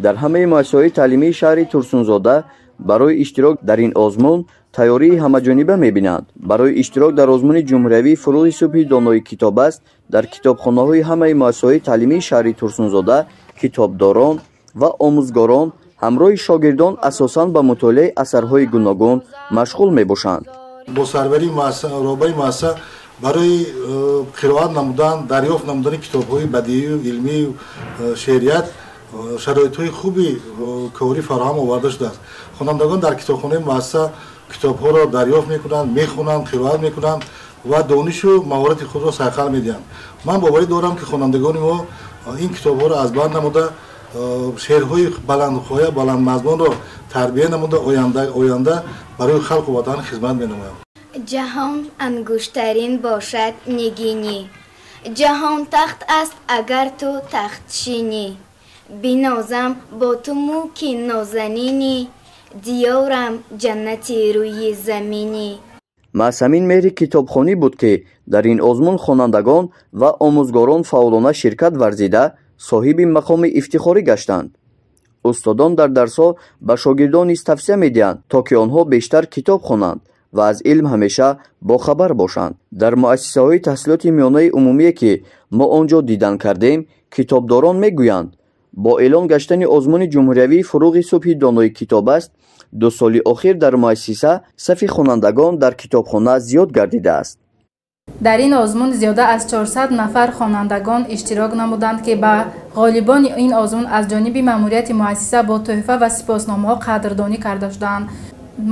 дар ҳамаи муассисаҳои таълимии шаҳри Турсунзода барои иштирок дар ин озмун тайёрии ҳамаҷониба мебинанд. Барои иштирок дар озмуни ҷумҳуриявии фурӯғи субҳи донои китоб аст, дар китобхонаҳои ҳамаи муассисаҳои таълимии шаҳри Турсунзода китобдорон ва омӯзгорон ҳамроҳи шогирдон асосан ба мутолиаи асарҳои гуногун машғул мебошанд. бо сарварии роҳбари муассиса барои қироат намудан, дарёфт намудани китобҳои бадиию илмию шеърият шароитҳои хуби корӣ фароҳам оварда шудааст. хонандагон дар китобхонаи муассиса китобҳоро дарёфт мекунанд, мехонанд, қироат мекунанд ва донишу маҳорати худро сайқал медиҳанд. ман боварӣ дорам ки хонандагони мо ин китобҳоро аз бар намуда шеърҳои баландхоя баландмазмунро тарбия намуда оянда барои халқу ватан хизмат менамоянд. ҷаҳон ангуштарин бошад нигинӣ, ҷаҳон тахт аст агар ту тахтшинӣ, бинозам бо ту муки нозанинӣ, диёрам ҷаннати рӯи заминӣ. маъсамин меҳри китобхонӣ буд ки дар ин озмун хонандагон ва омӯзгорон фаъолона ширкат варзида соҳиби мақоми ифтихорӣ гаштанд. устодон дар дарсҳо ба шогирдон низ тавсия медиҳанд, то ки онҳо бештар китоб хонанд ва аз илм ҳамеша бохабар бошанд. дар муассисаҳои таҳсилоти миёнаи умумие ки мо он ҷо дидан кардем, китобдорон мегӯянд, бо эълон гаштани озмуни ҷумҳуриявии фурӯғи субҳи донои китоб аст, 2 соли охир дар муассиса сафи хонандагон дар китобхона зиёд гардидааст. дар ин озмун зиёда аз 400 нафар хонандагон иштирок намуданд ки ба ғолибони ин озмун аз ҷониби маъмурияти муассиса бо тӯҳфа ва сипосномаҳо қадрдонӣ карда шуданд.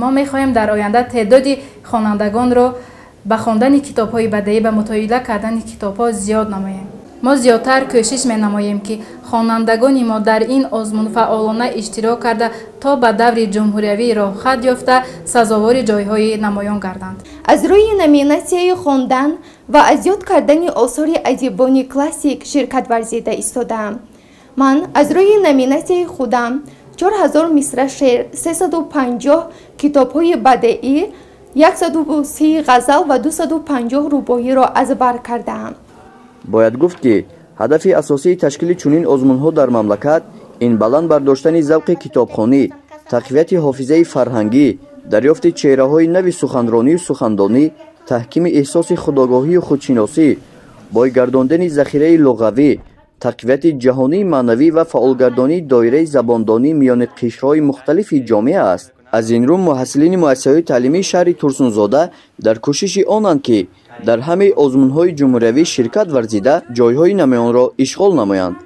мо мехоҳем дар оянда теъдоди хонандагонро ба хондани китобҳои бадеӣ ба мутоила кардани китобҳо зиёд намоем. мо зиёдтар кӯшиш менамоем ки хонандагони мо дар ин озмун фаъолона иштирок карда то ба даври ҷумҳуриявӣ роҳхат ёфта сазовори ҷойҳои намоён гарданд. аз рӯи номинатсияи хондан ва аз ёд кардани осори адибони классик ширкат варзида истодам. ман аз рӯи номинатсияи худам 4000 мисра шеър, 350 китобҳои бадеӣ, 130 ғазал ва 250 рубоиро аз бар кардаам. бояд гуфт ки ҳадафи асосии ташкили чунин озмунҳо дар мамлакат ин баланд бардоштани завқи китобхонӣ, тақвияти ҳофизаи фарҳангӣ, дарёфти чеҳраҳои нави суханронию сухандонӣ, таҳкими эҳсоси худогоҳию худшиносӣ, бойгардондани захираи луғавӣ, тақвияти ҷаҳонии маънавӣ ва фаъолгардонии доираи забондонӣ миёни қишрҳои мухталифи ҷомеа аст. аз ин рӯ муҳассилини муассисаҳои таълимии шаҳри Турсунзода дар кӯшиши онанд ки дар ҳамаи озмунҳои ҷумҳуриявӣ ширкат варзида ҷойҳои намоёнро ишғол намоянд.